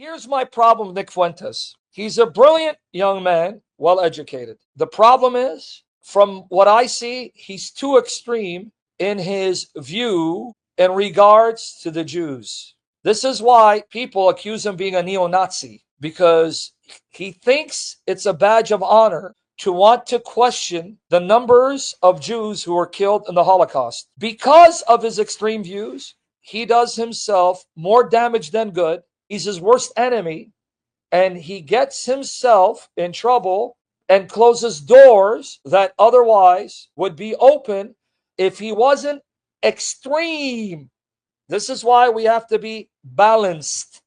Here's my problem with Nick Fuentes. He's a brilliant young man, well educated. The problem is, from what I see, he's too extreme in his view in regards to the Jews. This is why people accuse him of being a neo-Nazi, because he thinks it's a badge of honor to want to question the numbers of Jews who were killed in the Holocaust. Because of his extreme views, he does himself more damage than good. He's his worst enemy, and he gets himself in trouble and closes doors that otherwise would be open if he wasn't extreme. This is why we have to be balanced.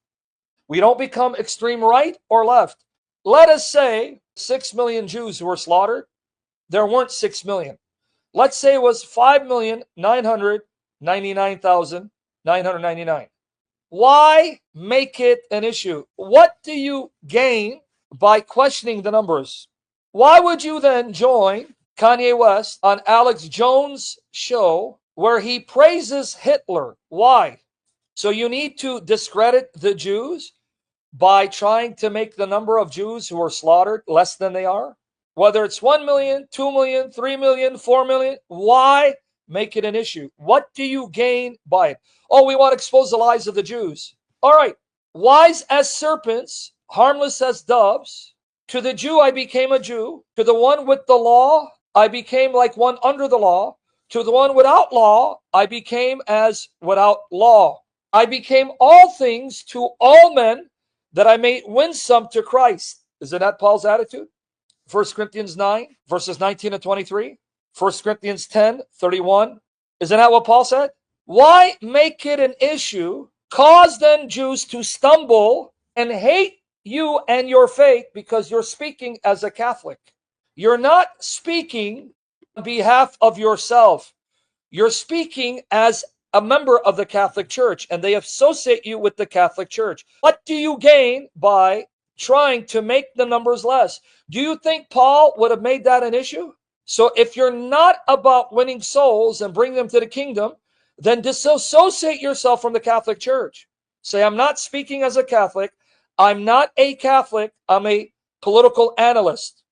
We don't become extreme right or left. Let us say 6 million Jews who were slaughtered. There weren't 6 million. Let's say it was 5,999,999. Why make it an issue? What do you gain by questioning the numbers? Why would you then join Kanye West on Alex Jones' show where he praises Hitler? Why? So you need to discredit the Jews by trying to make the number of Jews who were slaughtered less than they are? Whether it's 1 million, 2 million, 3 million, 4 million, why make it an issue? What do you gain by it? Oh, we want to expose the lies of the Jews. All right. Wise as serpents, harmless as doves. To the Jew, I became a Jew. To the one with the law, I became like one under the law. To the one without law, I became as without law. I became all things to all men, that I may win some to Christ. Isn't that Paul's attitude? 1 Corinthians 9, verses 19 and 23. 1 Corinthians 10, 31. Isn't that what Paul said? Why make it an issue? Cause then Jews to stumble and hate you and your faith because you're speaking as a Catholic. You're not speaking on behalf of yourself. You're speaking as a member of the Catholic Church, and they associate you with the Catholic Church. What do you gain by trying to make the numbers less? Do you think Paul would have made that an issue? So if you're not about winning souls and bring them to the kingdom, then disassociate yourself from the Catholic Church. Say, I'm not speaking as a Catholic. I'm not a Catholic. I'm a political analyst.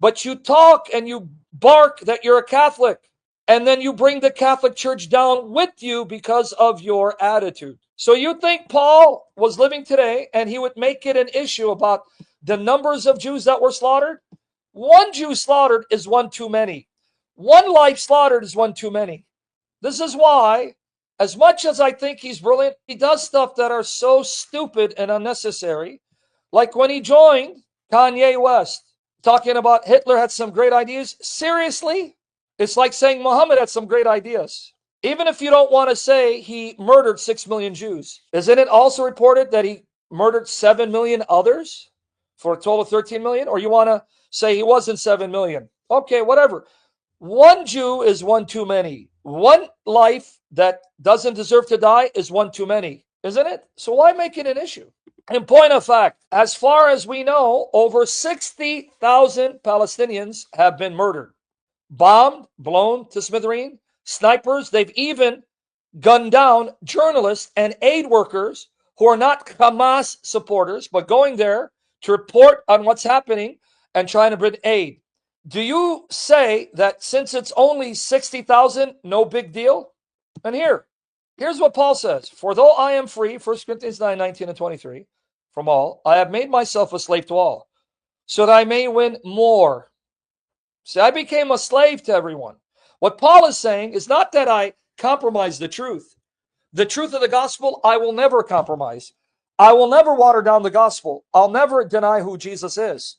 But you talk and you bark that you're a Catholic, and then you bring the Catholic Church down with you because of your attitude. So you think Paul was living today and he would make it an issue about the numbers of Jews that were slaughtered? One Jew slaughtered is one too many. One life slaughtered is one too many. This is why, as much as I think he's brilliant, he does stuff that are so stupid and unnecessary. Like when he joined Kanye West, talking about Hitler had some great ideas. Seriously? It's like saying Muhammad had some great ideas. Even if you don't want to say he murdered 6 million Jews, isn't it also reported that he murdered 7 million others for a total of 13 million? Or you want to say he wasn't 7 million? Okay, whatever. One Jew is one too many. One life that doesn't deserve to die is one too many, isn't it? So why make it an issue? In point of fact, as far as we know, over 60,000 Palestinians have been murdered. Bombed, blown to smithereen, snipers. They've even gunned down journalists and aid workers who are not Hamas supporters, but going there to report on what's happening and trying to bring aid. Do you say that since it's only 60,000, no big deal? And here's what Paul says. For though I am free, 1 Corinthians 9, 19 and 23, from all, I have made myself a slave to all, so that I may win more. See, I became a slave to everyone. What Paul is saying is not that I compromise the truth. The truth of the gospel, I will never compromise. I will never water down the gospel. I'll never deny who Jesus is.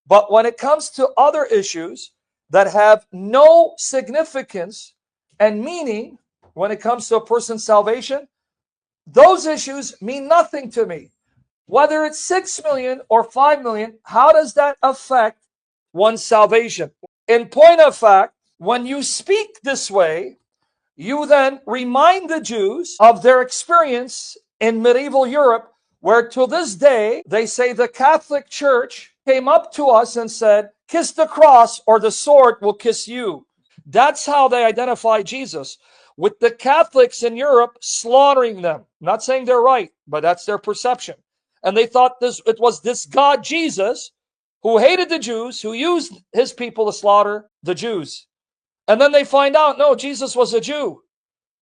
But when it comes to other issues that have no significance and meaning when it comes to a person's salvation, those issues mean nothing to me. Whether it's 6 million or 5 million, how does that affect one's salvation? In point of fact, when you speak this way, you then remind the Jews of their experience in medieval Europe, where to this day, they say the Catholic Church came up to us and said, kiss the cross or the sword will kiss you. That's how they identify Jesus, with the Catholics in Europe slaughtering them. I'm not saying they're right, but that's their perception. And they thought it was this God, Jesus, who hated the Jews, who used his people to slaughter the Jews. And then they find out, no, Jesus was a Jew.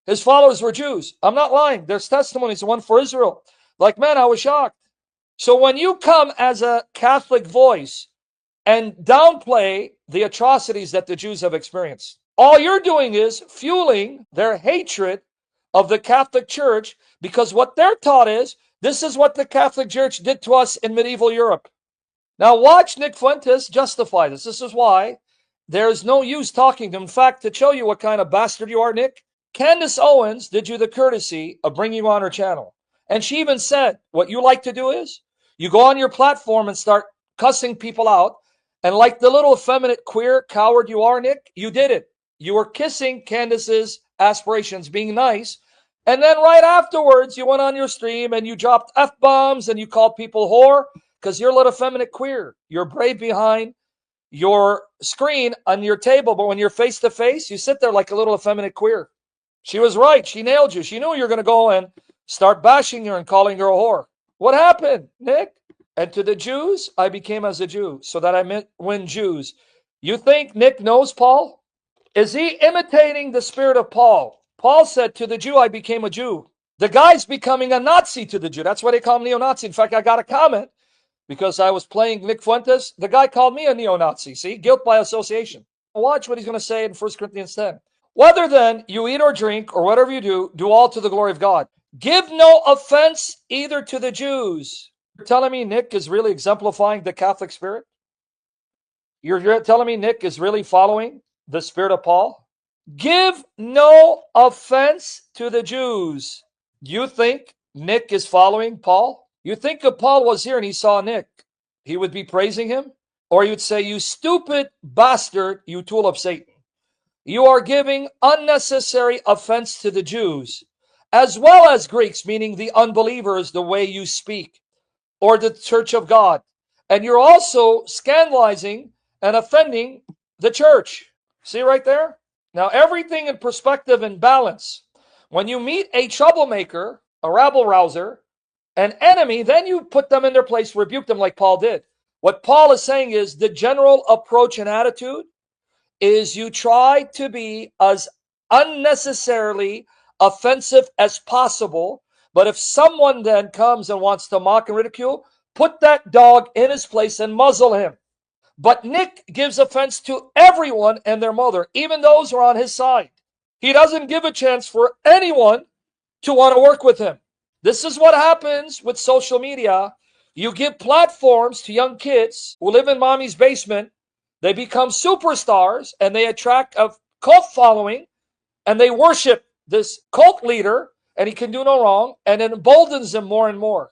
His followers were Jews. I'm not lying. There's testimonies, one for Israel. Like, man, I was shocked. So when you come as a Catholic voice and downplay the atrocities that the Jews have experienced, all you're doing is fueling their hatred of the Catholic Church, because what they're taught is, this is what the Catholic Church did to us in medieval Europe. Now watch Nick Fuentes justify this. This is why there's no use talking to him. In fact, to show you what kind of bastard you are, Nick, Candace Owens did you the courtesy of bringing you on her channel. And she even said, what you like to do is, you go on your platform and start cussing people out. And like the little effeminate queer coward you are, Nick, you did it. You were kissing Candace's aspirations, being nice. And then right afterwards, you went on your stream and you dropped F-bombs and you called people whore because you're a little effeminate queer. You're brave behind your screen on your table, but when you're face to face, you sit there like a little effeminate queer. She was right. She nailed you. She knew you were going to go and start bashing her and calling her a whore. What happened, Nick? And to the Jews, I became as a Jew, so that I might win Jews. You think Nick knows Paul? Is he imitating the spirit of Paul? Paul said, to the Jew, I became a Jew. The guy's becoming a Nazi to the Jew. That's why they call him neo-Nazi. In fact, I got a comment because I was playing Nick Fuentes. The guy called me a neo-Nazi. See, guilt by association. Watch what he's going to say in 1 Corinthians 10. Whether then you eat or drink or whatever you do all to the glory of God. Give no offense either to the Jews. You're telling me Nick is really exemplifying the Catholic spirit? You're telling me Nick is really following the spirit of Paul? Give no offense to the Jews. You think Nick is following Paul? You think if Paul was here and he saw Nick, he would be praising him? Or he would say, you stupid bastard, you tool of Satan. You are giving unnecessary offense to the Jews, as well as Greeks, meaning the unbelievers, the way you speak, or the church of God. And you're also scandalizing and offending the church. See right there? Now, everything in perspective and balance. When you meet a troublemaker, a rabble-rouser, an enemy, then you put them in their place, rebuke them like Paul did. What Paul is saying is the general approach and attitude is you try to be as unnecessarily offensive as possible. But if someone then comes and wants to mock and ridicule, put that dog in his place and muzzle him. But Nick gives offense to everyone and their mother, even those who are on his side. He doesn't give a chance for anyone to want to work with him. This is what happens with social media. You give platforms to young kids who live in mommy's basement. They become superstars and they attract a cult following and they worship this cult leader and he can do no wrong, and it emboldens them more and more.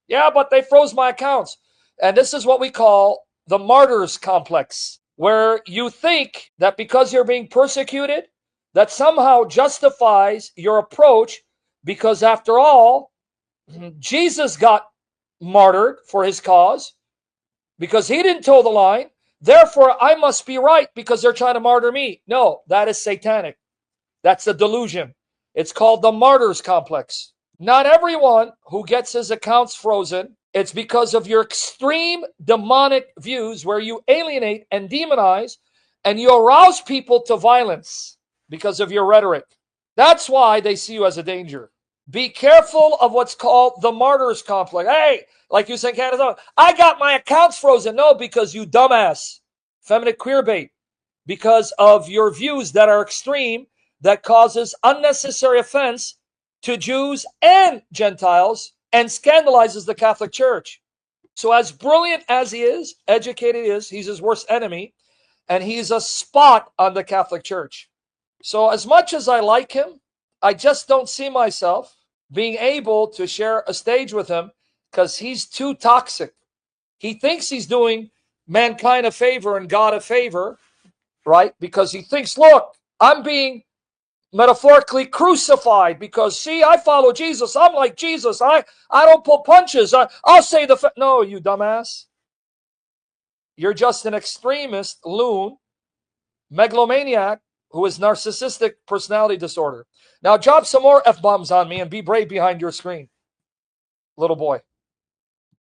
Yeah, but they froze my accounts. And this is what we call the martyrs complex, where you think that because you're being persecuted, that somehow justifies your approach, because after all, Jesus got martyred for his cause because he didn't toe the line. Therefore, I must be right because they're trying to martyr me. No, that is satanic. That's a delusion. It's called the martyrs complex. Not everyone who gets his accounts frozen, it's because of your extreme demonic views where you alienate and demonize and you arouse people to violence because of your rhetoric. That's why they see you as a danger. Be careful of what's called the martyrs complex. Hey, like you said, Candace, I got my accounts frozen. No, because you dumbass, feminine queerbait, because of your views that are extreme, that causes unnecessary offense to Jews and Gentiles and scandalizes the Catholic Church. So as brilliant as he is, educated he is, he's his worst enemy, and he's a spot on the Catholic Church. So as much as I like him, I just don't see myself being able to share a stage with him because he's too toxic. He thinks he's doing mankind a favor and God a favor, right? Because he thinks, look, I'm being metaphorically crucified because, see, I follow Jesus. I'm like Jesus. I don't pull punches. I'll say no, you dumbass. You're just an extremist, loon, megalomaniac who is narcissistic personality disorder. Now drop some more F-bombs on me and be brave behind your screen, little boy.